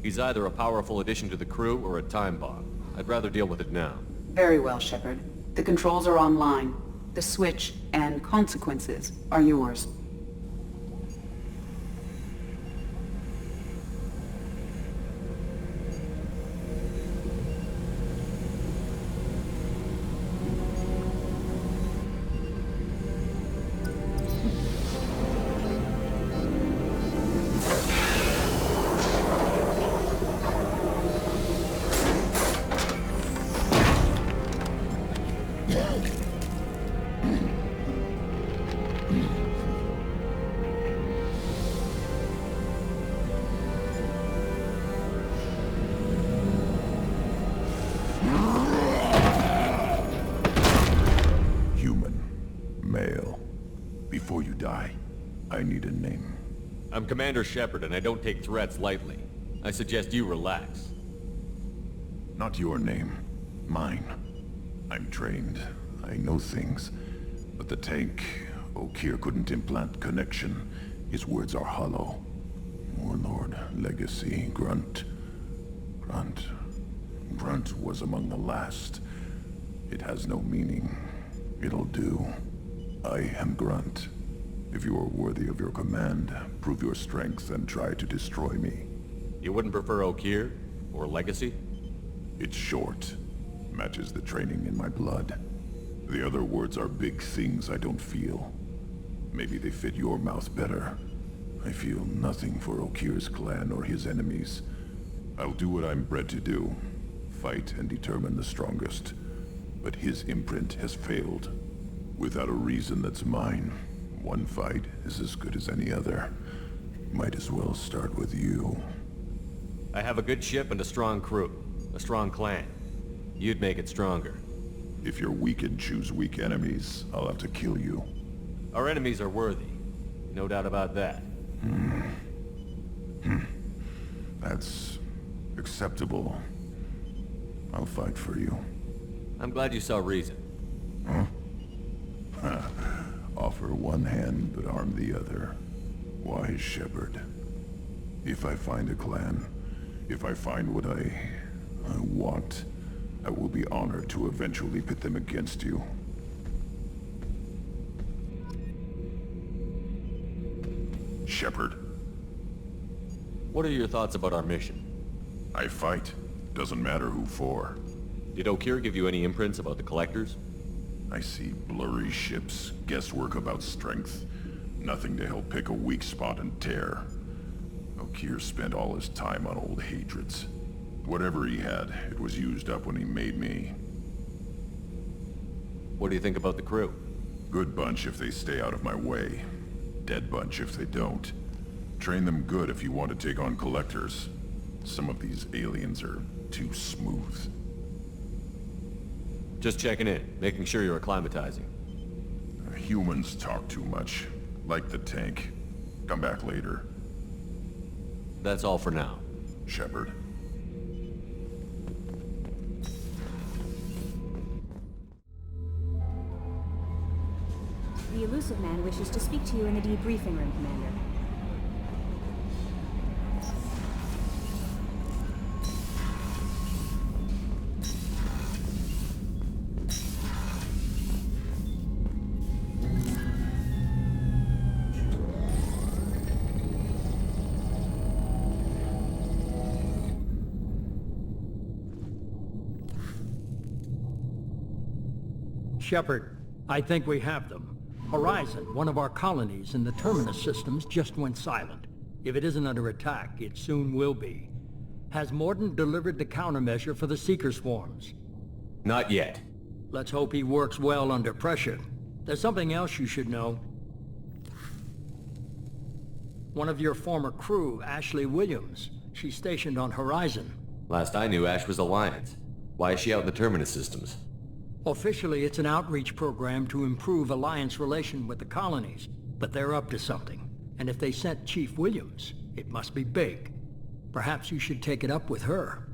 He's either a powerful addition to the crew or a time bomb. I'd rather deal with it now. Very well, Shepard. The controls are online. The switch and consequences are yours. I'm Commander Shepard, and I don't take threats lightly. I suggest you relax. Not your name. Mine. I'm trained. I know things. But the tank, Okeer couldn't implant connection. His words are hollow. Warlord, Legacy, Grunt. Grunt was among the last. It has no meaning. It'll do. I am Grunt. If you are worthy of your command, prove your strength and try to destroy me. You wouldn't prefer Okeer? Or Legacy? It's short. Matches the training in my blood. The other words are big things I don't feel. Maybe they fit your mouth better. I feel nothing for Okeer's clan or his enemies. I'll do what I'm bred to do. Fight and determine the strongest. But his imprint has failed. Without a reason that's mine. One fight is as good as any other. Might as well start with you. I have a good ship and a strong crew. A strong clan. You'd make it stronger. If you're weak and choose weak enemies, I'll have to kill you. Our enemies are worthy. No doubt about that. That's acceptable. I'll fight for you. I'm glad you saw reason. Huh? Offer one hand, but arm the other. Wise Shepard. If I find a clan, if I find what I want, I will be honored to eventually pit them against you. Shepard. What are your thoughts about our mission? I fight. Doesn't matter who for. Did Okeer give you any imprints about the Collectors? I see blurry ships, guesswork about strength. Nothing to help pick a weak spot and tear. Okeer spent all his time on old hatreds. Whatever he had, it was used up when he made me. What do you think about the crew? Good bunch if they stay out of my way. Dead bunch if they don't. Train them good if you want to take on Collectors. Some of these aliens are too smooth. Just checking in, making sure you're acclimatizing. Humans talk too much. Like the tank. Come back later. That's all for now. Shepard. The elusive man wishes to speak to you in the debriefing room, Commander. Shepard, I think we have them. Horizon, one of our colonies in the Terminus systems, just went silent. If it isn't under attack, it soon will be. Has Mordin delivered the countermeasure for the Seeker swarms? Not yet. Let's hope he works well under pressure. There's something else you should know. One of your former crew, Ashley Williams. She's stationed on Horizon. Last I knew, Ash was Alliance. Why is she out in the Terminus systems? Officially, it's an outreach program to improve Alliance relation with the colonies, but they're up to something. And if they sent Chief Williams, it must be big. Perhaps you should take it up with her.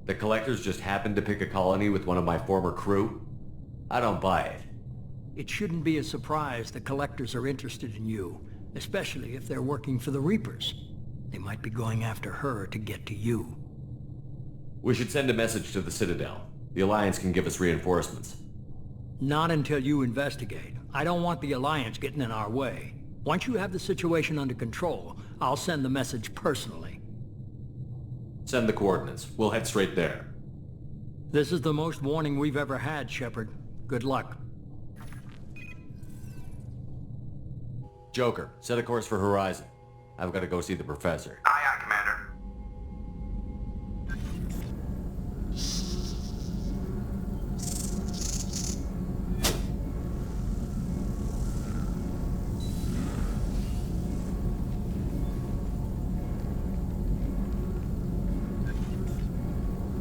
The Collectors just happened to pick a colony with one of my former crew? I don't buy it. It shouldn't be a surprise the Collectors are interested in you, especially if they're working for the Reapers. They might be going after her to get to you. We should send a message to the Citadel. The Alliance can give us reinforcements. Not until you investigate. I don't want the Alliance getting in our way. Once you have the situation under control, I'll send the message personally. Send the coordinates. We'll head straight there. This is the most warning we've ever had, Shepard. Good luck. Joker, set a course for Horizon. I've got to go see the professor. Aye, aye, Commander.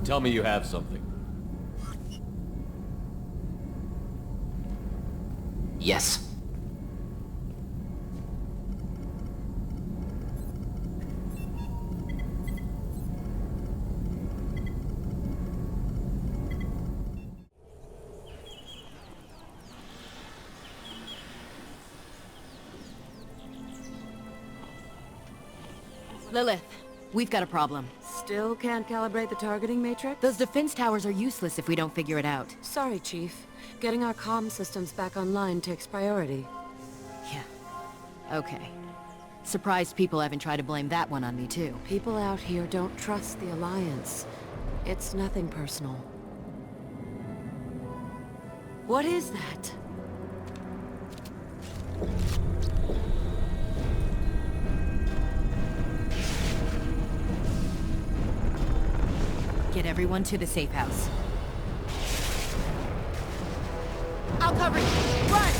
Tell me you have something. Yes. Lilith, we've got a problem. Still can't calibrate the targeting matrix? Those defense towers are useless if we don't figure it out. Sorry, Chief. Getting our comm systems back online takes priority. Yeah. Okay. Surprised people haven't tried to blame that one on me, too. People out here don't trust the Alliance. It's nothing personal. What is that? Get everyone to the safe house. I'll cover you! Run!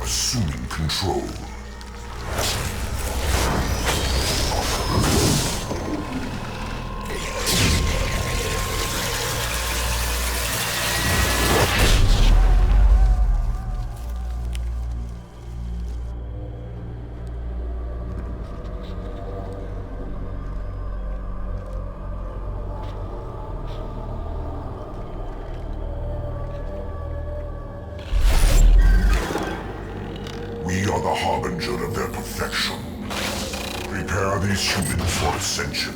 Assuming control. We are the harbinger of their perfection. Prepare these humans for ascension.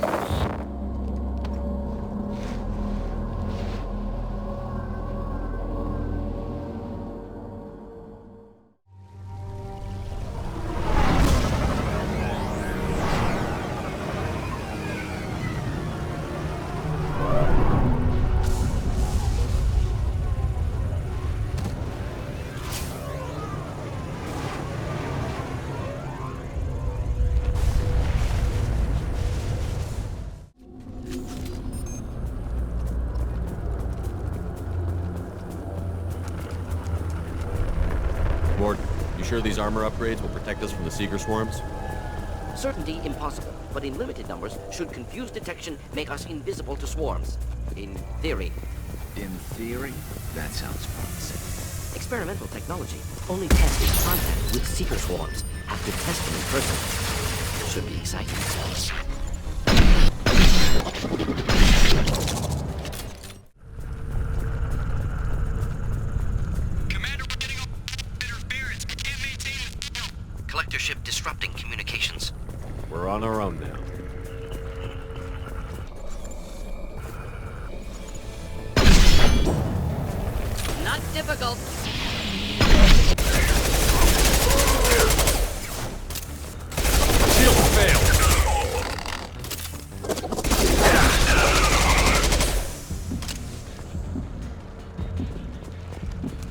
You sure these armor upgrades will protect us from the Seeker swarms? Certainty impossible, but in limited numbers, should confused detection make us invisible to swarms. In theory. In theory? That sounds promising. Experimental technology. Only test in contact with Seeker swarms. Have to test them in person. Should be exciting. Commander, we're getting all interference. We can't maintain it. Collector ship disrupting communications. We're on our own now. difficult. Shield failed.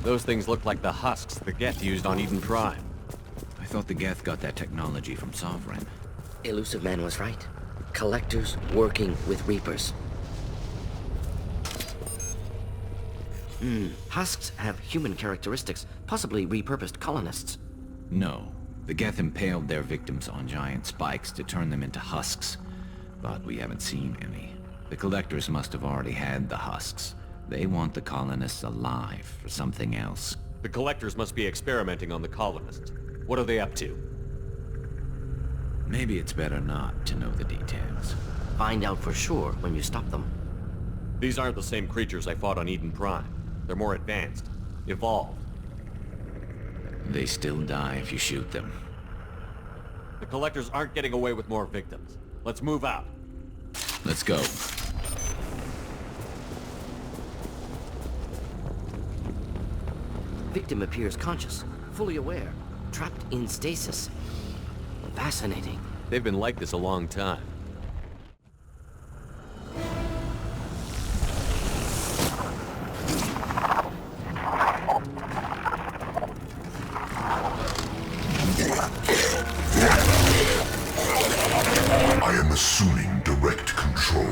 Those things look like the husks the Geth used on Eden Prime. I thought the Geth got that technology from Sovereign. Elusive Man was right. Collectors working with Reapers. Husks have human characteristics, possibly repurposed colonists. No. The Geth impaled their victims on giant spikes to turn them into husks. But we haven't seen any. The Collectors must have already had the husks. They want the colonists alive for something else. The Collectors must be experimenting on the colonists. What are they up to? Maybe it's better not to know the details. Find out for sure when you stop them. These aren't the same creatures I fought on Eden Prime. They're more advanced. Evolved. They still die if you shoot them. The Collectors aren't getting away with more victims. Let's move out. Let's go. Victim appears conscious, fully aware, trapped in stasis. Fascinating. They've been like this a long time. I am assuming direct control.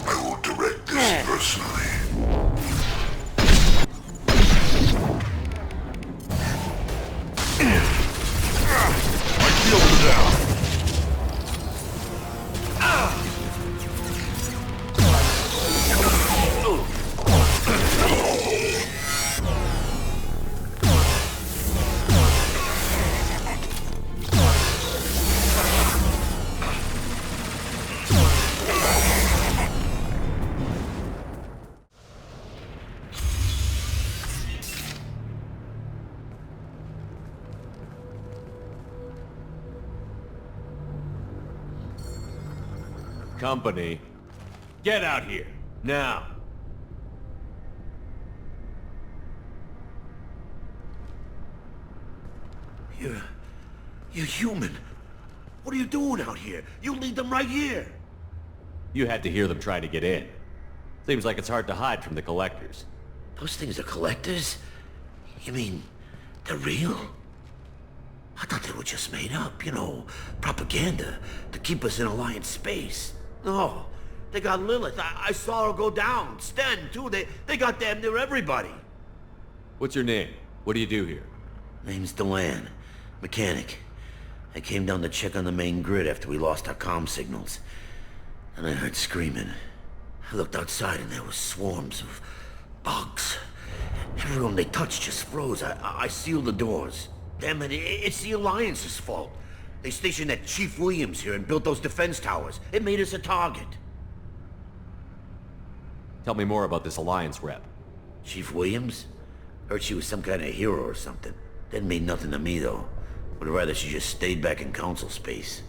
I will direct this personally. My shield is down. Company, get out here, now! You're human. What are you doing out here? You lead them right here. You had to hear them try to get in. Seems like it's hard to hide from the Collectors. Those things are collectors? You mean, they're real? I thought they were just made up, you know, propaganda to keep us in Alliance space. No, they got Lilith. I saw her go down. Sten, too. They got damn near everybody. What's your name? What do you do here? Name's Delan. Mechanic. I came down to check on the main grid after we lost our comm signals. And I heard screaming. I looked outside and there were swarms of bugs. Every room they touched just froze. I sealed the doors. Damn it, it's the Alliance's fault. They stationed that Chief Williams here and built those defense towers. It made us a target. Tell me more about this Alliance rep. Chief Williams? Heard she was some kind of hero or something. Didn't mean nothing to me, though. Would rather she just stayed back in Council space.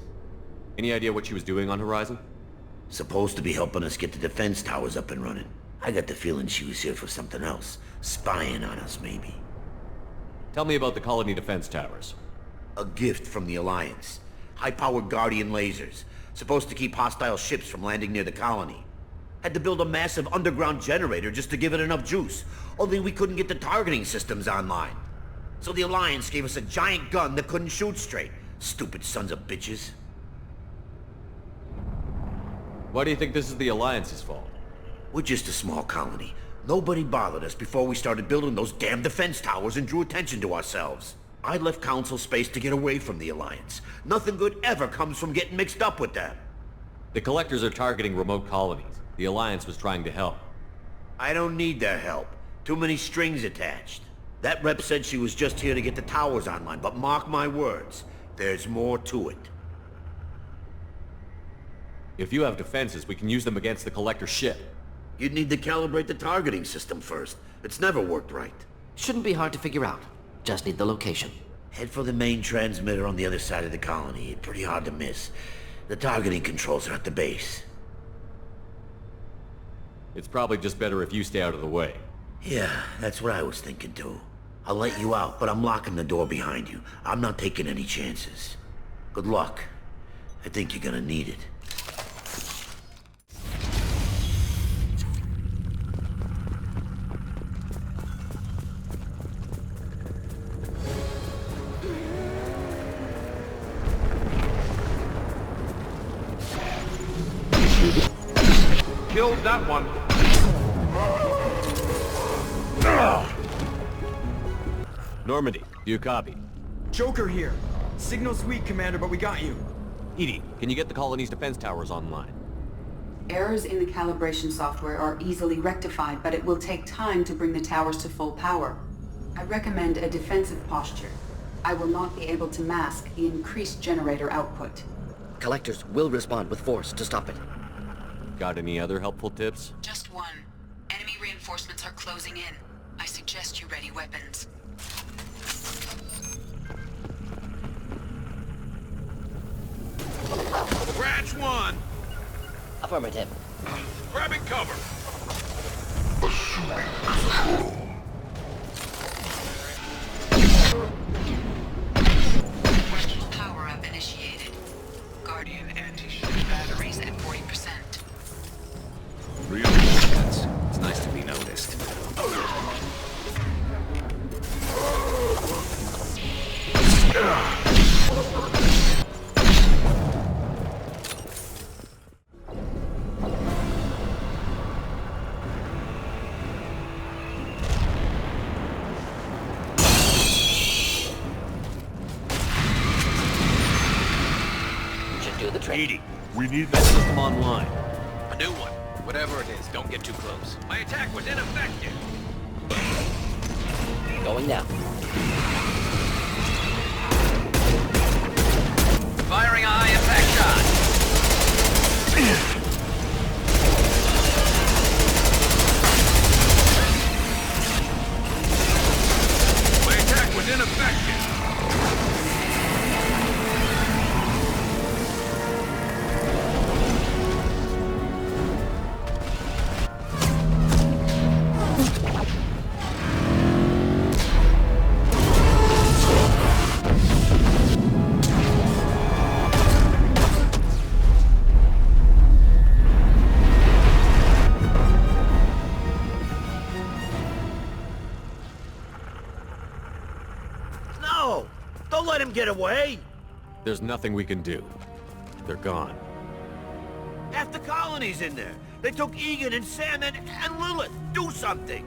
Any idea what she was doing on Horizon? Supposed to be helping us get the defense towers up and running. I got the feeling she was here for something else. Spying on us, maybe. Tell me about the colony defense towers. A gift from the Alliance. High-powered Guardian lasers. Supposed to keep hostile ships from landing near the colony. Had to build a massive underground generator just to give it enough juice. Only we couldn't get the targeting systems online. So the Alliance gave us a giant gun that couldn't shoot straight. Stupid sons of bitches. Why do you think this is the Alliance's fault? We're just a small colony. Nobody bothered us before we started building those damn defense towers and drew attention to ourselves. I left Council space to get away from the Alliance. Nothing good ever comes from getting mixed up with them. The Collectors are targeting remote colonies. The Alliance was trying to help. I don't need their help. Too many strings attached. That rep said she was just here to get the towers online, but mark my words, there's more to it. If you have defenses, we can use them against the Collector ship. You'd need to calibrate the targeting system first. It's never worked right. Shouldn't be hard to figure out. Just need the location. Head for the main transmitter on the other side of the colony. Pretty hard to miss. The targeting controls are at the base. It's probably just better if you stay out of the way. Yeah, that's what I was thinking too. I'll let you out, but I'm locking the door behind you. I'm not taking any chances. Good luck. I think you're gonna need it. Killed that one. Normandy, do you copy? Joker here. Signal's weak, Commander, but we got you. Edie, can you get the colony's defense towers online? Errors in the calibration software are easily rectified, but it will take time to bring the towers to full power. I recommend a defensive posture. I will not be able to mask the increased generator output. Collectors will respond with force to stop it. Got any other helpful tips? Just one. Enemy reinforcements are closing in. I suggest you ready weapons. Branch 1. Affirmative. Grabbing cover. Virtual power-up initiated. Guardian anti-ship batteries at 40%. Real defense. It's nice to be noticed. Should do the trick. Edie, we need that system online. A new one. Whatever it is, don't get too close. My attack was ineffective. Going down. Firing a high-impact shot. My attack was ineffective. No! Don't let him get away! There's nothing we can do. They're gone. Half the colony's in there. They took Egan and Sam and Lilith. Do something!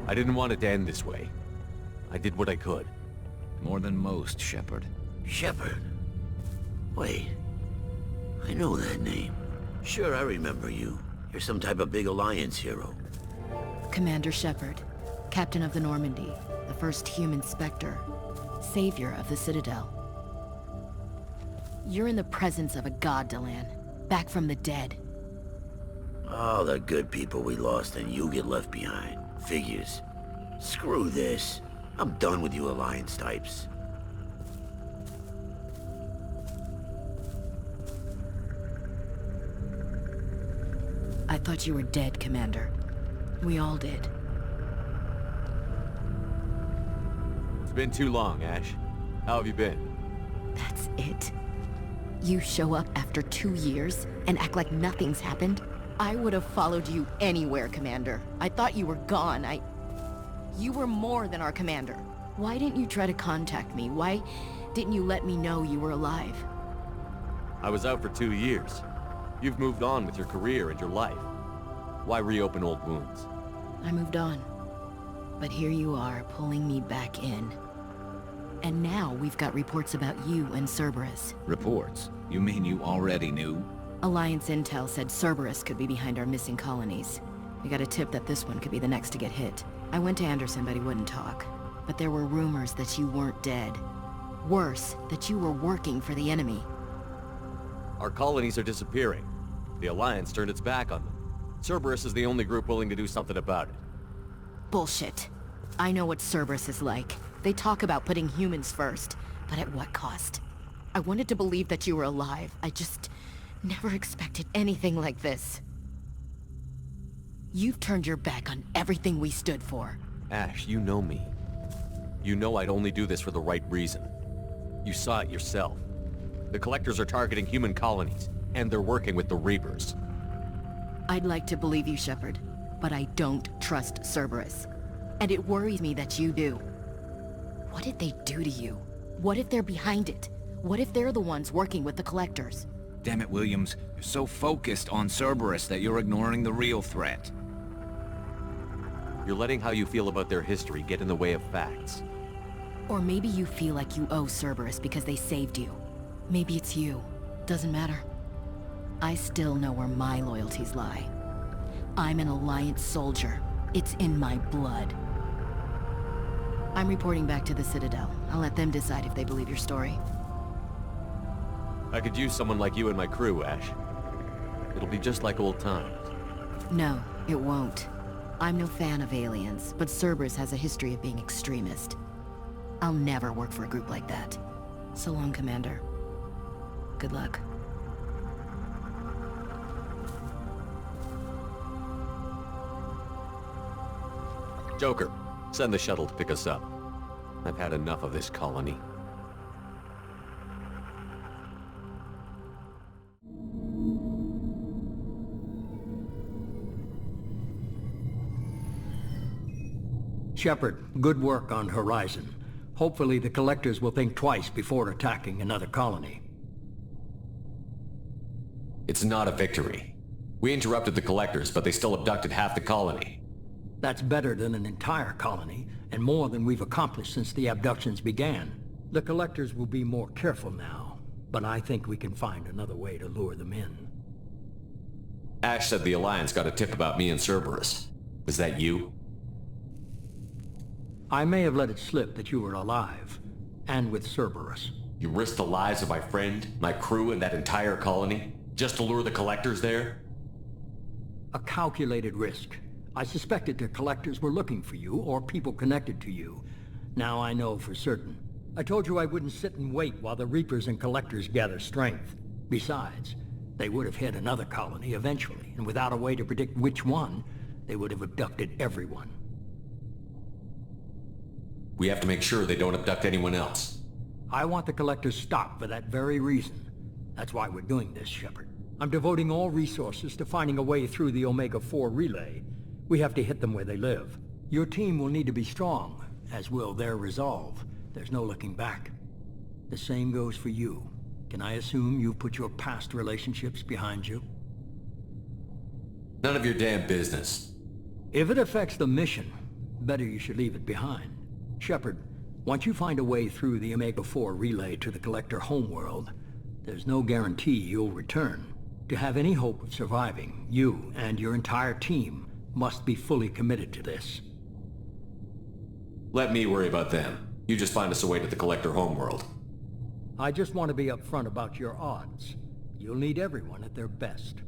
I didn't want it to end this way. I did what I could. More than most, Shepard. Shepard? Wait. I know that name. Sure, I remember you. You're some type of big Alliance hero. Commander Shepard, Captain of the Normandy, the first human Spectre, savior of the Citadel. You're in the presence of a god, Delan, back from the dead. All the good people we lost and you get left behind. Figures. Screw this. I'm done with you Alliance types. I thought you were dead, Commander. We all did. It's been too long, Ash. How have you been? That's it? You show up after 2 years and act like nothing's happened? I would have followed you anywhere, Commander. I thought you were gone. You were more than our commander. Why didn't you try to contact me? Why didn't you let me know you were alive? I was out for 2 years. You've moved on with your career and your life. Why reopen old wounds? I moved on. But here you are, pulling me back in. And now we've got reports about you and Cerberus. Reports? You mean you already knew? Alliance intel said Cerberus could be behind our missing colonies. We got a tip that this one could be the next to get hit. I went to Anderson, but he wouldn't talk. But there were rumors that you weren't dead. Worse, that you were working for the enemy. Our colonies are disappearing. The Alliance turned its back on them. Cerberus is the only group willing to do something about it. Bullshit. I know what Cerberus is like. They talk about putting humans first, but at what cost? I wanted to believe that you were alive. I just never expected anything like this. You've turned your back on everything we stood for. Ash, you know me. You know I'd only do this for the right reason. You saw it yourself. The Collectors are targeting human colonies, and they're working with the Reapers. I'd like to believe you, Shepard, but I don't trust Cerberus. And it worries me that you do. What did they do to you? What if they're behind it? What if they're the ones working with the Collectors? Damn it, Williams. You're so focused on Cerberus that you're ignoring the real threat. You're letting how you feel about their history get in the way of facts. Or maybe you feel like you owe Cerberus because they saved you. Maybe it's you. Doesn't matter. I still know where my loyalties lie. I'm an Alliance soldier. It's in my blood. I'm reporting back to the Citadel. I'll let them decide if they believe your story. I could use someone like you in my crew, Ash. It'll be just like old times. No, it won't. I'm no fan of aliens, but Cerberus has a history of being extremist. I'll never work for a group like that. So long, Commander. Good luck. Joker, send the shuttle to pick us up. I've had enough of this colony. Shepard, good work on Horizon. Hopefully the Collectors will think twice before attacking another colony. It's not a victory. We interrupted the Collectors, but they still abducted half the colony. That's better than an entire colony, and more than we've accomplished since the abductions began. The Collectors will be more careful now, but I think we can find another way to lure them in. Ash said the Alliance got a tip about me and Cerberus. Was that you? I may have let it slip that you were alive, and with Cerberus. You risked the lives of my friend, my crew, and that entire colony, just to lure the Collectors there? A calculated risk. I suspected the Collectors were looking for you, or people connected to you. Now I know for certain. I told you I wouldn't sit and wait while the Reapers and Collectors gather strength. Besides, they would have hit another colony eventually, and without a way to predict which one, they would have abducted everyone. We have to make sure they don't abduct anyone else. I want the Collectors stopped for that very reason. That's why we're doing this, Shepard. I'm devoting all resources to finding a way through the Omega-4 relay. We have to hit them where they live. Your team will need to be strong, as will their resolve. There's no looking back. The same goes for you. Can I assume you've put your past relationships behind you? None of your damn business. If it affects the mission, better you should leave it behind. Shepard, once you find a way through the Omega-4 relay to the Collector homeworld, there's no guarantee you'll return. To have any hope of surviving, you and your entire team must be fully committed to this. Let me worry about them. You just find us a way to the Collector homeworld. I just want to be upfront about your odds. You'll need everyone at their best.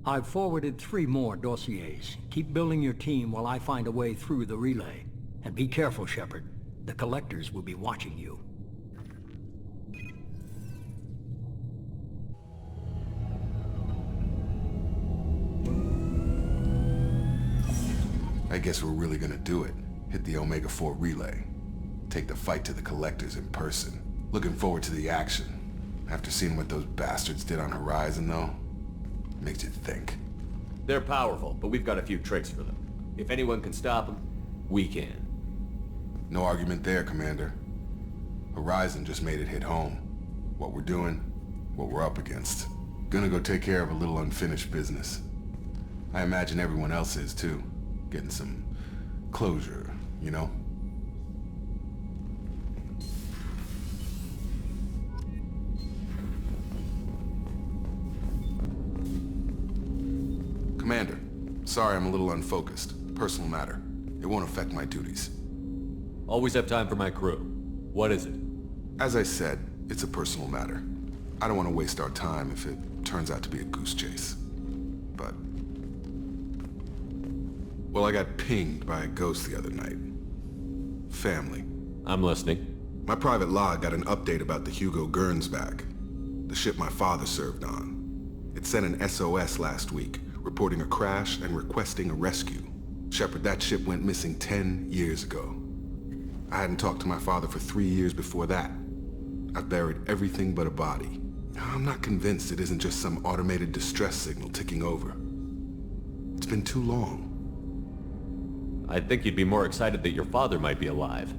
I've forwarded 3 more dossiers. Keep building your team while I find a way through the relay. And be careful, Shepard. The Collectors will be watching you. I guess we're really gonna do it. Hit the Omega-4 relay. Take the fight to the Collectors in person. Looking forward to the action. After seeing what those bastards did on Horizon, though, makes you think. They're powerful, but we've got a few tricks for them. If anyone can stop them, we can. No argument there, Commander. Horizon just made it hit home. What we're doing, what we're up against. Gonna go take care of a little unfinished business. I imagine everyone else is, too. Getting some closure, you know? Commander, sorry I'm a little unfocused. Personal matter. It won't affect my duties. Always have time for my crew. What is it? As I said, it's a personal matter. I don't want to waste our time if it turns out to be a goose chase. But... well, I got pinged by a ghost the other night. Family. I'm listening. My private log got an update about the Hugo Gernsback, the ship my father served on. It sent an SOS last week, reporting a crash and requesting a rescue. Shepard, that ship went missing 10 years ago. I hadn't talked to my father for 3 years before that. I've buried everything but a body. I'm not convinced it isn't just some automated distress signal ticking over. It's been too long. I'd think you'd be more excited that your father might be alive.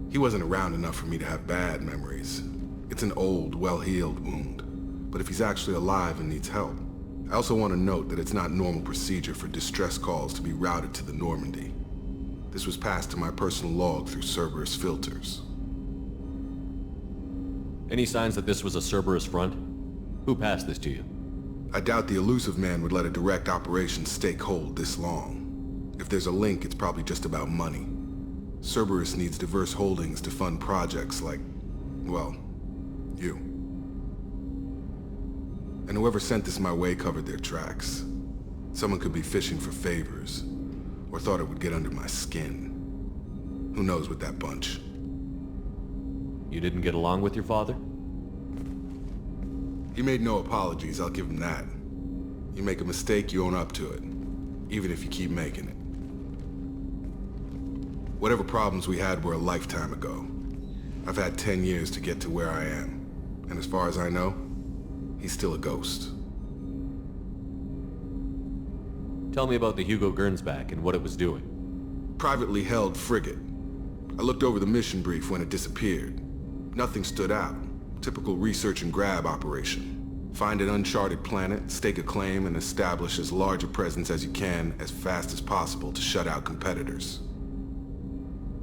He wasn't around enough for me to have bad memories. It's an old, well-healed wound. But if he's actually alive and needs help, I also want to note that it's not normal procedure for distress calls to be routed to the Normandy. This was passed to my personal log through Cerberus filters. Any signs that this was a Cerberus front? Who passed this to you? I doubt the elusive man would let a direct operation stake hold this long. If there's a link, it's probably just about money. Cerberus needs diverse holdings to fund projects like, well, you. And whoever sent this my way covered their tracks. Someone could be fishing for favors, or thought it would get under my skin. Who knows with that bunch? You didn't get along with your father? He made no apologies, I'll give him that. You make a mistake, you own up to it, even if you keep making it. Whatever problems we had were a lifetime ago. I've had 10 years to get to where I am, and as far as I know, he's still a ghost. Tell me about the Hugo Gernsback and what it was doing. Privately held frigate. I looked over the mission brief when it disappeared. Nothing stood out. Typical research and grab operation. Find an uncharted planet, stake a claim, and establish as large a presence as you can as fast as possible to shut out competitors.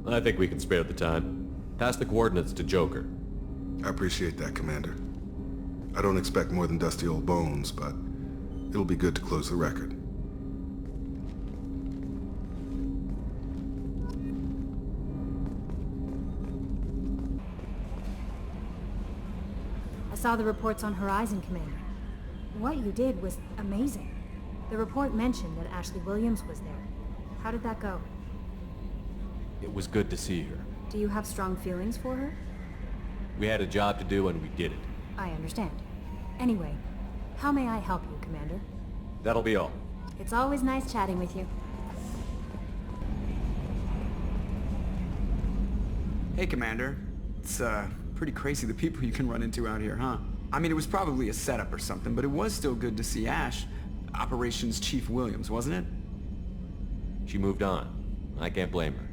I think we can spare the time. Pass the coordinates to Joker. I appreciate that, Commander. I don't expect more than dusty old bones, but it'll be good to close the record. I saw the reports on Horizon, Commander. What you did was amazing. The report mentioned that Ashley Williams was there. How did that go? It was good to see her. Do you have strong feelings for her? We had a job to do and we did it. I understand. Anyway, how may I help you, Commander? That'll be all. It's always nice chatting with you. Hey, Commander. It's, pretty crazy the people you can run into out here, huh? I mean, it was probably a setup or something, but it was still good to see Ash. Operations Chief Williams, wasn't it? She moved on. I can't blame her.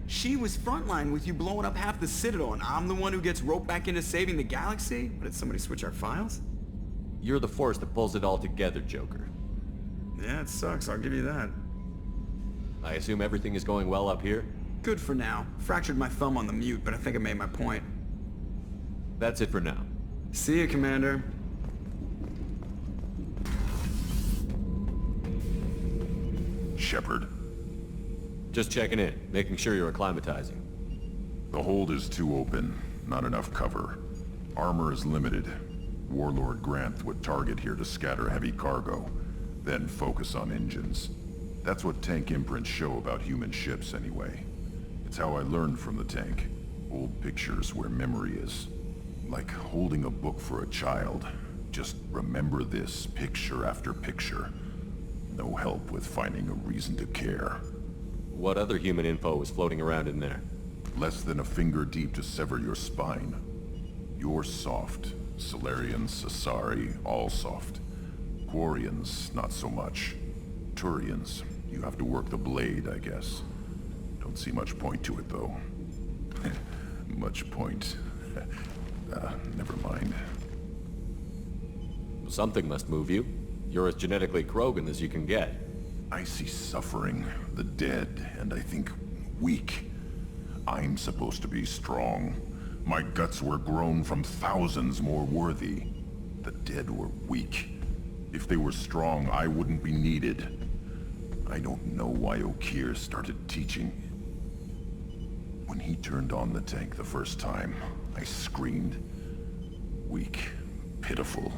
She was frontline with you blowing up half the Citadel, and I'm the one who gets roped back into saving the galaxy? What, did somebody switch our files? You're the force that pulls it all together, Joker. Yeah, it sucks, I'll give you that. I assume everything is going well up here? Good for now. Fractured my thumb on the mute, but I think I made my point. That's it for now. See you, Commander. Shepard. Just checking in, making sure you're acclimatizing. The hold is too open, not enough cover. Armor is limited. Warlord Granth would target here to scatter heavy cargo, then focus on engines. That's what tank imprints show about human ships anyway. It's how I learned from the tank. Old pictures where memory is. Like holding a book for a child. Just remember this picture after picture. No help with finding a reason to care. What other human info was floating around in there? Less than a finger deep to sever your spine. You're soft. Solarians, Asari, all soft. Quarians, not so much. Turians, you have to work the blade, I guess. Don't see much point to it, though. Much point. Never mind. Something must move you. You're as genetically Krogan as you can get. I see suffering, the dead, and I think weak. I'm supposed to be strong. My guts were grown from thousands more worthy. The dead were weak. If they were strong, I wouldn't be needed. I don't know why Okeer started teaching. When he turned on the tank the first time, I screamed. Weak, pitiful.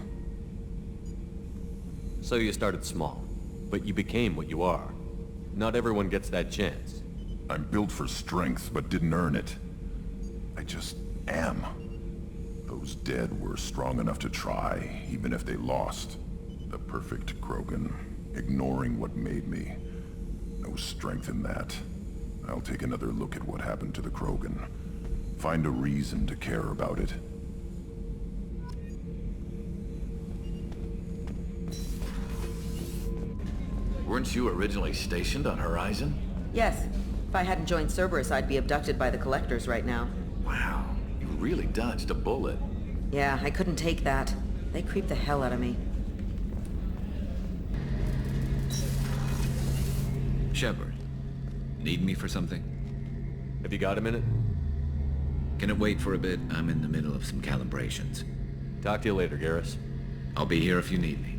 So you started small, but you became what you are. Not everyone gets that chance. I'm built for strength, but didn't earn it. I just am. Those dead were strong enough to try, even if they lost. The perfect Krogan. ignoring what made me. No strength in that. I'll take another look at what happened to the Krogan. Find a reason to care about it. Weren't you originally stationed on Horizon? Yes. If I hadn't joined Cerberus, I'd be abducted by the Collectors right now. Wow, you really dodged a bullet. Yeah, I couldn't take that. They creep the hell out of me. Shepard, need me for something? Have you got a minute? Can it wait for a bit? I'm in the middle of some calibrations. Talk to you later, Garrus. I'll be here if you need me.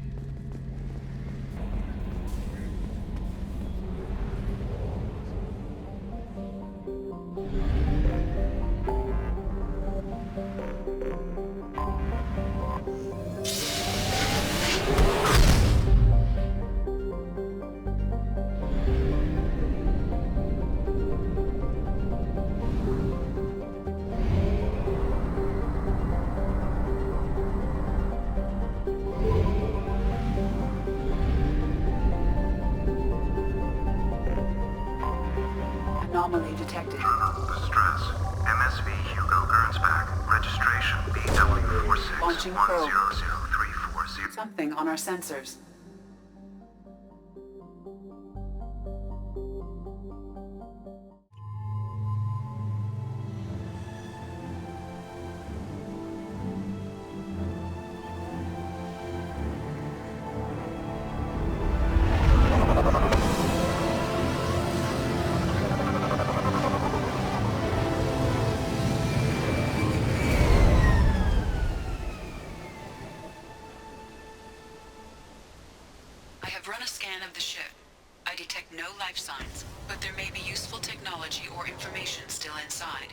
Anomaly detected. Distress. MSV Hugo Gernsback. Registration Launching probe. BW46100340. Something on our sensors. Run a scan of the ship. I detect no life signs, but there may be useful technology or information still inside.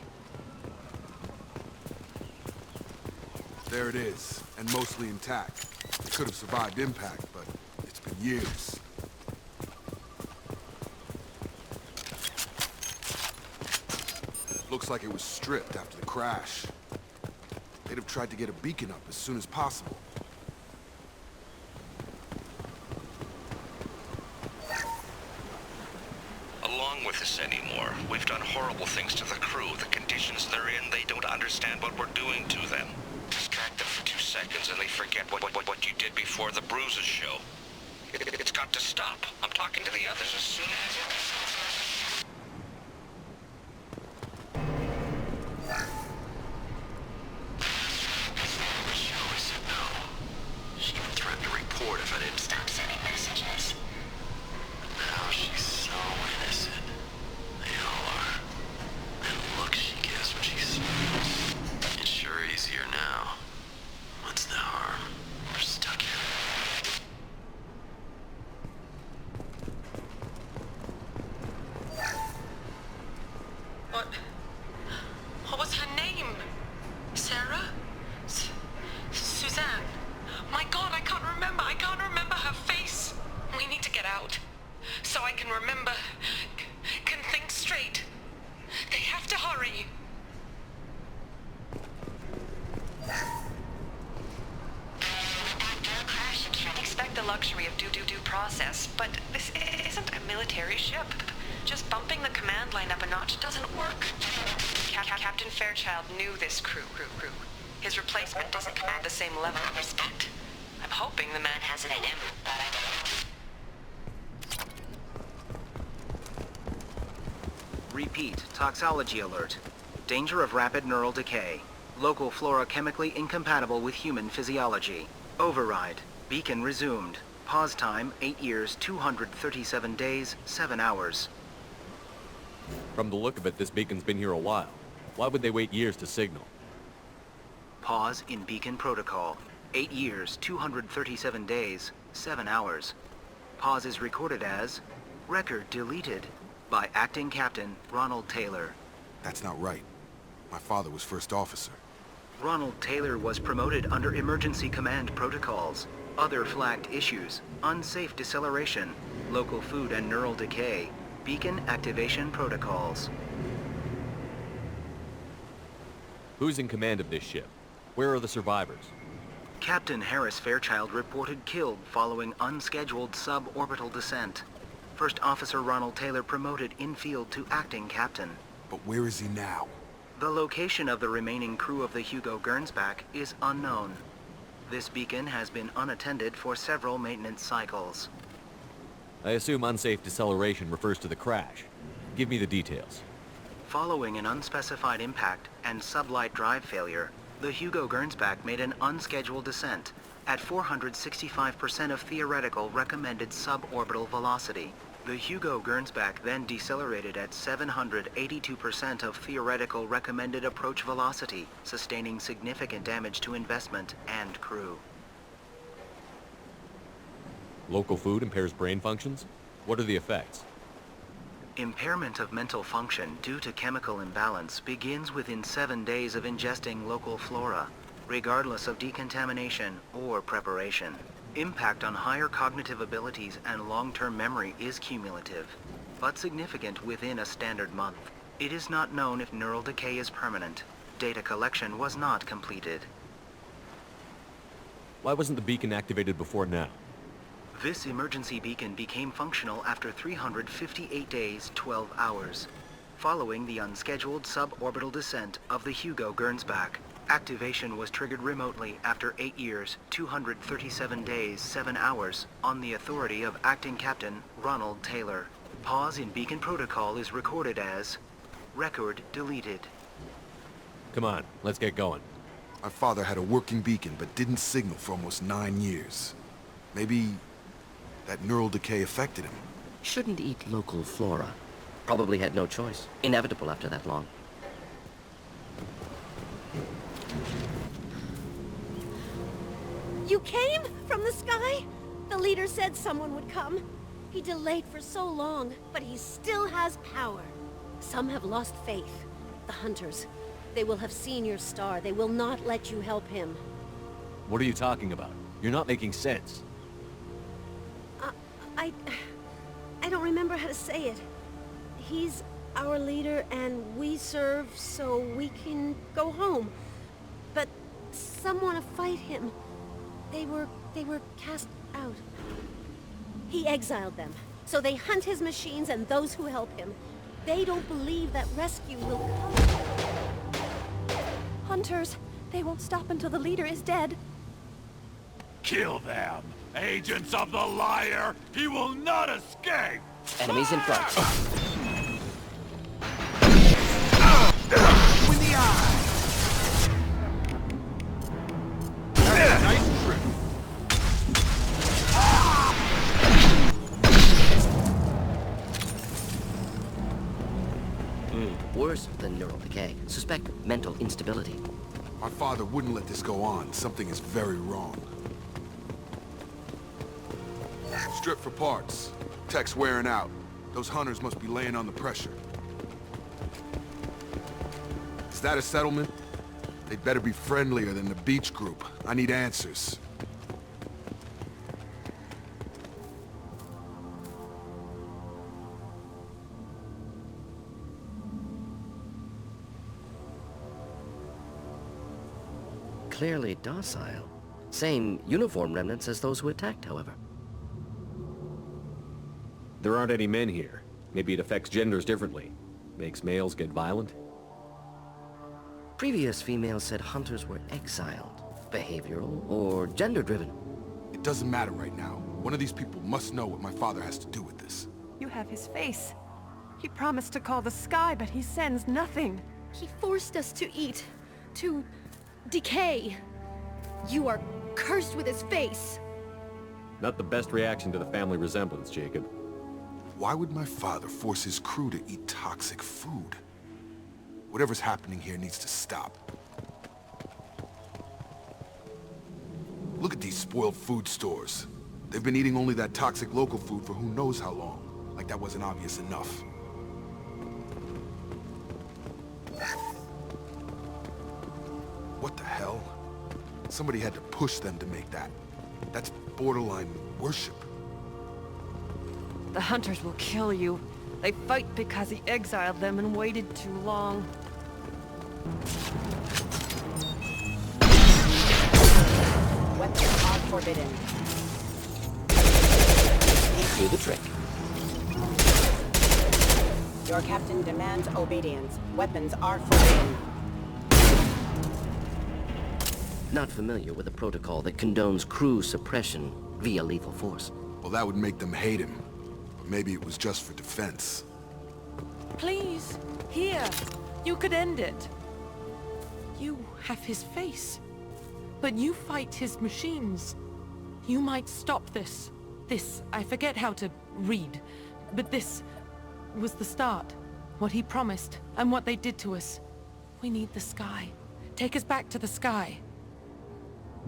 There it is, and mostly intact. It could have survived impact, but it's been years. Looks like it was stripped after the crash. They'd have tried to get a beacon up as soon as possible. With us anymore. We've done horrible things to the crew. The conditions they're in, they don't understand what we're doing to them. Distract them for 2 seconds and they forget what you did before the bruises show. It's got to stop. I'm talking to the others as soon as it... Show us it now. She even threatened to report if I didn't stop sending messages. Now she's so innocent. They all are. And the look she gives when she's... It's sure easier now. What's the harm? We're stuck here. What was her name? Sarah? Suzanne? My God, I can't remember. I can't remember her face. We need to get out. So I can remember, can think straight. They have to hurry. After a crash, you can't expect the luxury of due process, but this isn't a military ship. Just bumping the command line up a notch doesn't work. Captain Fairchild knew this crew. His replacement doesn't command the same level of respect. I'm hoping the man has it in him, but I don't. Repeat, toxology alert. Danger of rapid neural decay. Local flora chemically incompatible with human physiology. Override. Beacon resumed. Pause time, 8 years, 237 days, 7 hours. From the look of it, this beacon's been here a while. Why would they wait years to signal? Pause in beacon protocol. 8 years, 237 days, 7 hours. Pause is recorded as... Record deleted. By Acting Captain Ronald Taylor. That's not right. My father was first officer. Ronald Taylor was promoted under emergency command protocols. Other flagged issues: unsafe deceleration, local food and neural decay, beacon activation protocols. Who's in command of this ship? Where are the survivors? Captain Harris Fairchild reported killed following unscheduled suborbital descent. First Officer Ronald Taylor promoted in-field to acting captain. But where is he now? The location of the remaining crew of the Hugo Gernsback is unknown. This beacon has been unattended for several maintenance cycles. I assume unsafe deceleration refers to the crash. Give me the details. Following an unspecified impact and sublight drive failure, the Hugo Gernsback made an unscheduled descent at 465% of theoretical recommended suborbital velocity. The Hugo Gernsback then decelerated at 782% of theoretical recommended approach velocity, sustaining significant damage to investment and crew. Local food impairs brain functions? What are the effects? Impairment of mental function due to chemical imbalance begins within 7 days of ingesting local flora, regardless of decontamination or preparation. Impact on higher cognitive abilities and long-term memory is cumulative, but significant within a standard month. It is not known if neural decay is permanent. Data collection was not completed. Why wasn't the beacon activated before now? This emergency beacon became functional after 358 days, 12 hours, following the unscheduled suborbital descent of the Hugo Gernsback. Activation was triggered remotely after 8 years, 237 days, 7 hours, on the authority of Acting Captain Ronald Taylor. Pause in beacon protocol is recorded as record deleted. Come on, let's get going. My father had a working beacon but didn't signal for almost 9 years. Maybe that neural decay affected him. Shouldn't eat local flora. Probably had no choice. Inevitable after that long. You came from the sky? The leader said someone would come. He delayed for so long, but he still has power. Some have lost faith. The hunters. They will have seen your star. They will not let you help him. What are you talking about? You're not making sense. I don't remember how to say it. He's our leader and we serve so we can go home. But some want to fight him. They were cast out. He exiled them, so they hunt his machines and those who help him. They don't believe that rescue will come. Hunters, they won't stop until the leader is dead. Kill them! Agents of the liar! He will not escape! Enemies in front. In the eye! Nice trip. Worse than neural decay. Suspect mental instability. My father wouldn't let this go on. Something is very wrong. Strip for parts. Tech's wearing out. Those hunters must be laying on the pressure. Is that a settlement? They'd better be friendlier than the beach group. I need answers. Clearly docile. Same uniform remnants as those who attacked, however. There aren't any men here. Maybe it affects genders differently. Makes males get violent? Previous females said hunters were exiled. Behavioral or gender-driven. It doesn't matter right now. One of these people must know what my father has to do with this. You have his face. He promised to call the sky, but he sends nothing. He forced us to eat, to decay. You are cursed with his face. Not the best reaction to the family resemblance, Jacob. Why would my father force his crew to eat toxic food? Whatever's happening here needs to stop. Look at these spoiled food stores. They've been eating only that toxic local food for who knows how long. Like that wasn't obvious enough. What the hell? Somebody had to push them to make that. That's borderline worship. The hunters will kill you. They fight because he exiled them and waited too long. Weapons are forbidden. Do the trick. Your captain demands obedience. Weapons are forbidden. Not familiar with a protocol that condones crew suppression via lethal force. Well, that would make them hate him. But maybe it was just for defense. Please, here. You could end it. You have his face. But you fight his machines. You might stop this. This, I forget how to read. But this was the start. What he promised, and what they did to us. We need the sky. Take us back to the sky.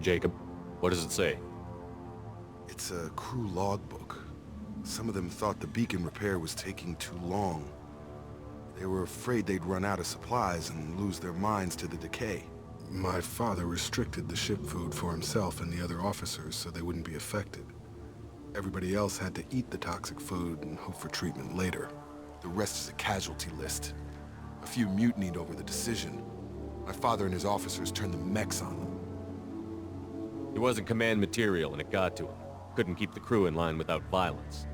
Jacob, what does it say? It's a crew logbook. Some of them thought the beacon repair was taking too long. They were afraid they'd run out of supplies and lose their minds to the decay. My father restricted the ship food for himself and the other officers so they wouldn't be affected. Everybody else had to eat the toxic food and hope for treatment later. The rest is a casualty list. A few mutinied over the decision. My father and his officers turned the mechs on them. He wasn't command material and it got to him. Couldn't keep the crew in line without violence.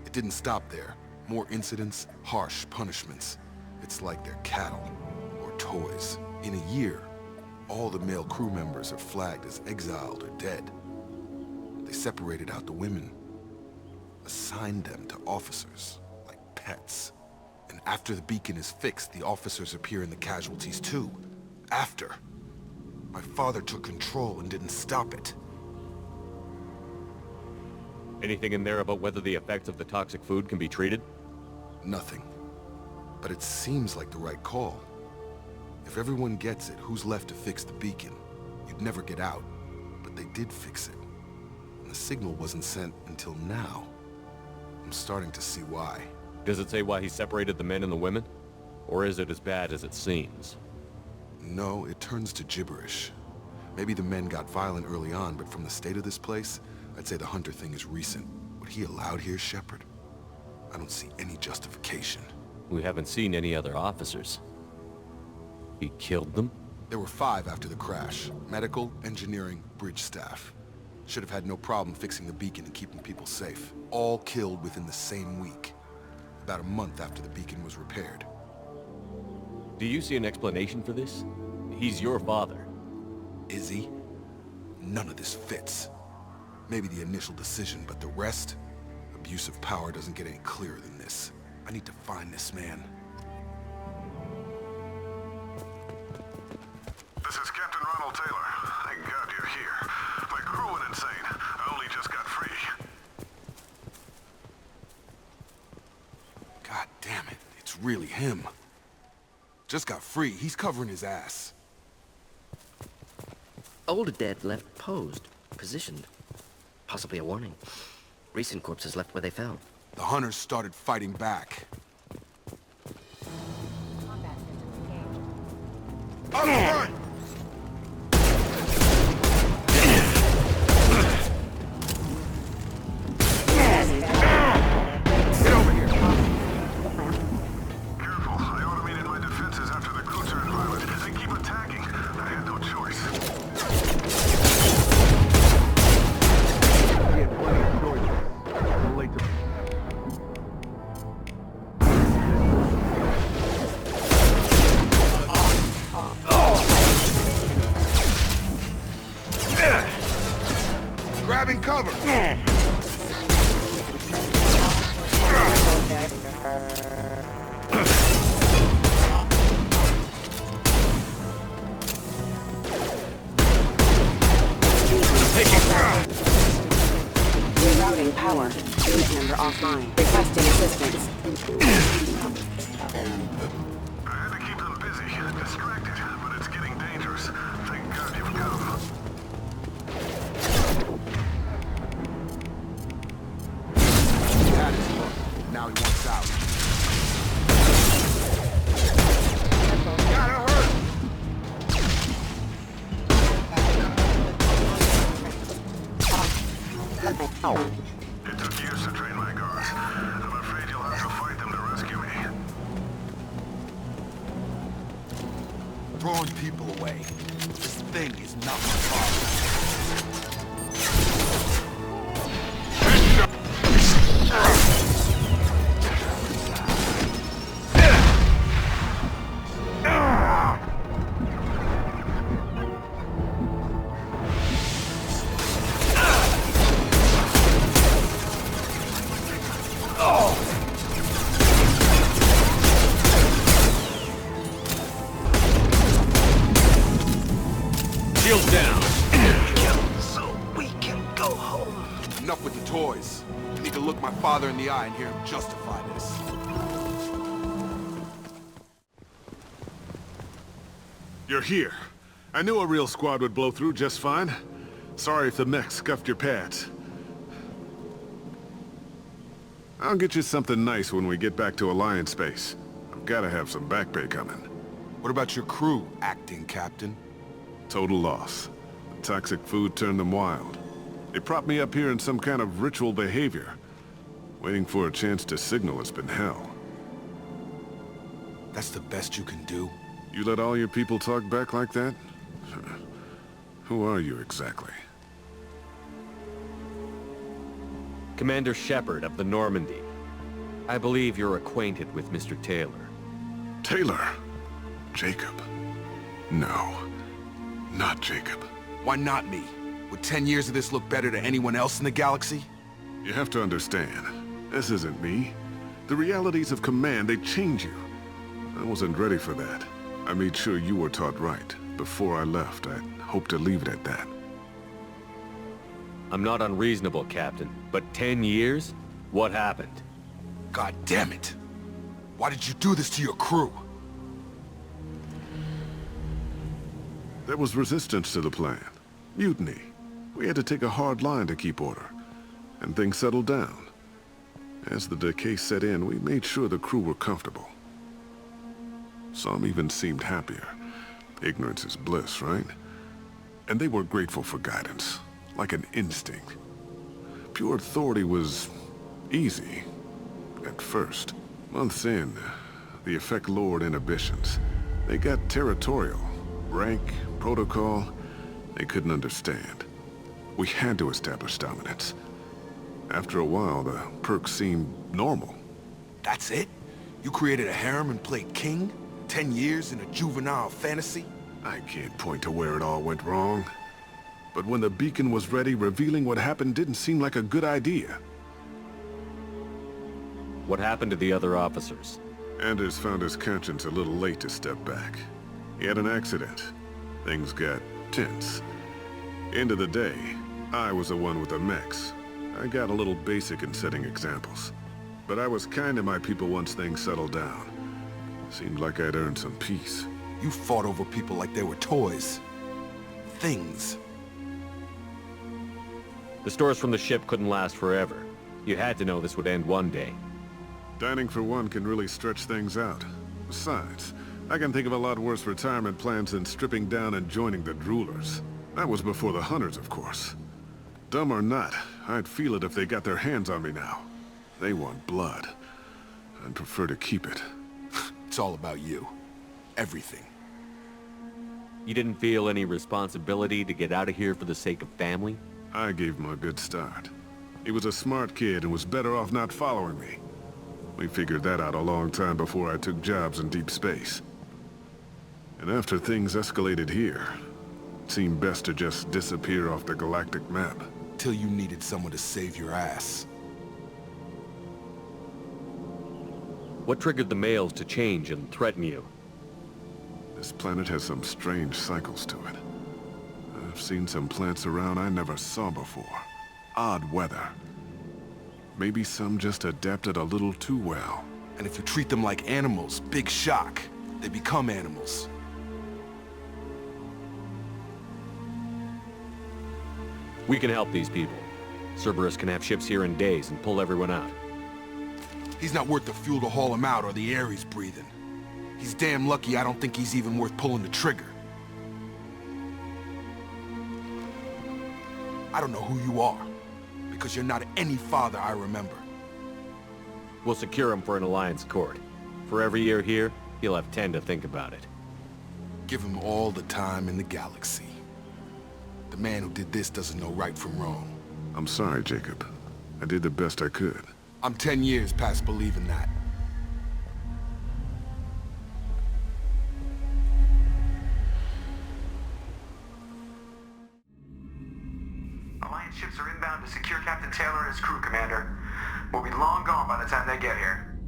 It didn't stop there. More incidents, harsh punishments. It's like they're cattle or toys. In a year, all the male crew members are flagged as exiled or dead. They separated out the women, assigned them to officers, like pets. And after the beacon is fixed, the officers appear in the casualties too. After. My father took control and didn't stop it. Anything in there about whether the effects of the toxic food can be treated? Nothing. But it seems like the right call. If everyone gets it, who's left to fix the beacon? You'd never get out. But they did fix it. And the signal wasn't sent until now. I'm starting to see why. Does it say why he separated the men and the women? Or is it as bad as it seems? No, it turns to gibberish. Maybe the men got violent early on, but from the state of this place, I'd say the Hunter thing is recent. What he allowed here, Shepard? I don't see any justification. We haven't seen any other officers. He killed them? There were 5 after the crash. Medical, engineering, bridge staff. Should have had no problem fixing the beacon and keeping people safe. All killed within the same week. About a month after the beacon was repaired. Do you see an explanation for this? He's your father. Is he? None of this fits. Maybe the initial decision, but the rest? Abuse of power doesn't get any clearer than this. I need to find this man. This is Captain Ronald Taylor. Thank God you're here. My crew went insane. I only just got free. God damn it. It's really him. Just got free. He's covering his ass. Old dead left posed, positioned. Possibly a warning. Recent corpses left where they fell. The hunters started fighting back. Up front! Get over here. Careful. I automated my defenses after the crew turned violent. They keep attacking. I had no choice. Grabbing cover! Rerouting power. Unit member offline. Requesting assistance. I had to keep them busy, distracted, but it's getting dangerous. Thank God you've come. He had his look. Now he wants out. Gotta hurt! It took years to train my guards. I'm afraid you'll have to fight them to rescue me. Throwing people away. This thing is not my problem. Enough with the toys. I need to look my father in the eye and hear him justify this. You're here. I knew a real squad would blow through just fine. Sorry if the mech scuffed your pads. I'll get you something nice when we get back to Alliance space. I've gotta have some back pay coming. What about your crew, acting captain? Total loss. The toxic food turned them wild. They propped me up here in some kind of ritual behavior. Waiting for a chance to signal has been hell. That's the best you can do? You let all your people talk back like that? Who are you exactly? Commander Shepard of the Normandy. I believe you're acquainted with Mr. Taylor. Taylor? Jacob? No. Not Jacob. Why not me? Would 10 years of this look better to anyone else in the galaxy? You have to understand, this isn't me. The realities of command, they change you. I wasn't ready for that. I made sure you were taught right. Before I left, I hoped to leave it at that. I'm not unreasonable, Captain, but 10 years? What happened? God damn it! Why did you do this to your crew? There was resistance to the plan. Mutiny. We had to take a hard line to keep order. And things settled down. As the decay set in, we made sure the crew were comfortable. Some even seemed happier. Ignorance is bliss, right? And they were grateful for guidance, like an instinct. Pure authority was easy, at first. Months in, the Effect lowered inhibitions. They got territorial. Rank, protocol, they couldn't understand. We had to establish dominance. After a while, the perks seemed normal. That's it? You created a harem and played king? 10 years in a juvenile fantasy? I can't point to where it all went wrong. But when the beacon was ready, revealing what happened didn't seem like a good idea. What happened to the other officers? Anders found his conscience a little late to step back. He had an accident. Things got tense. End of the day, I was the one with the mechs. I got a little basic in setting examples. But I was kind to my people once things settled down. Seemed like I'd earned some peace. You fought over people like they were toys. Things. The stores from the ship couldn't last forever. You had to know this would end one day. Dining for one can really stretch things out. Besides, I can think of a lot worse retirement plans than stripping down and joining the droolers. That was before the hunters, of course. Dumb or not, I'd feel it if they got their hands on me now. They want blood. I'd prefer to keep it. It's all about you. Everything. You didn't feel any responsibility to get out of here for the sake of family? I gave him a good start. He was a smart kid and was better off not following me. We figured that out a long time before I took jobs in deep space. And after things escalated here, it seemed best to just disappear off the galactic map. Till you needed someone to save your ass. What triggered the males to change and threaten you? This planet has some strange cycles to it. I've seen some plants around I never saw before. Odd weather. Maybe some just adapted a little too well. And if you treat them like animals, big shock. They become animals. We can help these people. Cerberus can have ships here in days and pull everyone out. He's not worth the fuel to haul him out or the air he's breathing. He's damn lucky I don't think he's even worth pulling the trigger. I don't know who you are, because you're not any father I remember. We'll secure him for an Alliance court. For every year here, he'll have 10 to think about it. Give him all the time in the galaxy. The man who did this doesn't know right from wrong. I'm sorry, Jacob. I did the best I could. I'm 10 years past believing that. Alliance ships are inbound to secure Captain Taylor and his crew, Commander. We'll be long gone by the time they get here.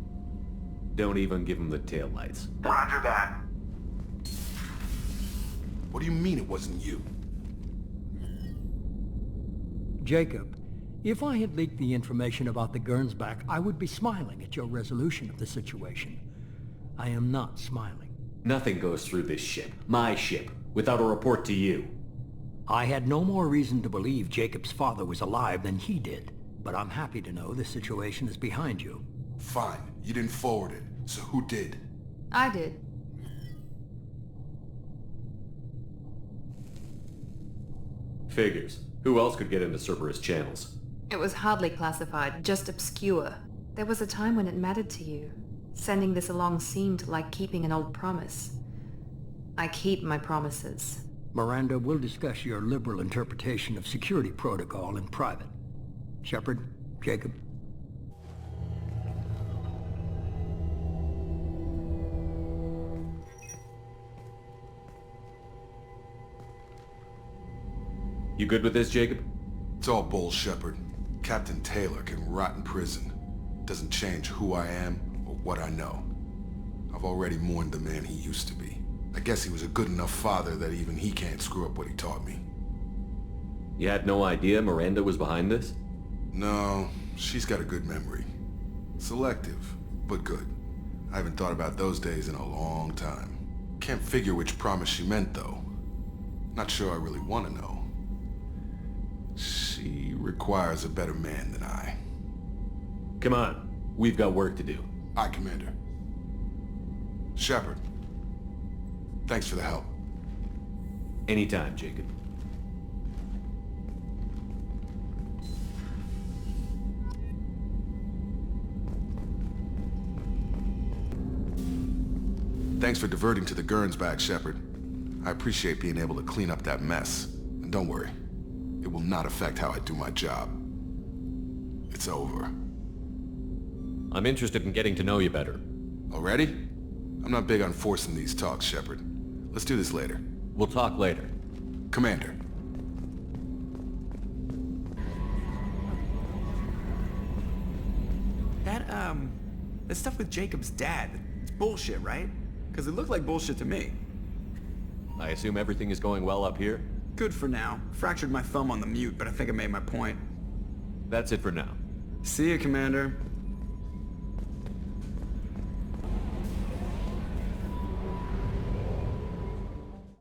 Don't even give him the taillights. Roger that. What do you mean it wasn't you? Jacob, If I had leaked the information about the Gernsback, I would be smiling at your resolution of the situation. I am not smiling. Nothing goes through this ship, my ship, without a report to you. I had no more reason to believe Jacob's father was alive than he did, but I'm happy to know the situation is behind you. Fine. You didn't forward it, so who did? I did. Figures. Who else could get into Cerberus channels? It was hardly classified, just obscure. There was a time when it mattered to you. Sending this along seemed like keeping an old promise. I keep my promises. Miranda, we'll discuss your liberal interpretation of security protocol in private. Shepard, Jacob. You good with this, Jacob? It's all bull, Shepard. Captain Taylor can rot in prison. Doesn't change who I am or what I know. I've already mourned the man he used to be. I guess he was a good enough father that even he can't screw up what he taught me. You had no idea Miranda was behind this? No, she's got a good memory. Selective, but good. I haven't thought about those days in a long time. Can't figure which promise she meant, though. Not sure I really want to know. She requires a better man than I. Come on. We've got work to do. Aye, Commander. Shepard. Thanks for the help. Anytime, Jacob. Thanks for diverting to the Gernsback, Shepard. I appreciate being able to clean up that mess. And don't worry. It will not affect how I do my job. It's over. I'm interested in getting to know you better. Already? I'm not big on forcing these talks, Shepard. Let's do this later. We'll talk later. Commander. That stuff with Jacob's dad, it's bullshit, right? Because it looked like bullshit to me. I assume everything is going well up here? Good for now. Fractured my thumb on the mute, but I think I made my point. That's it for now. See ya, Commander.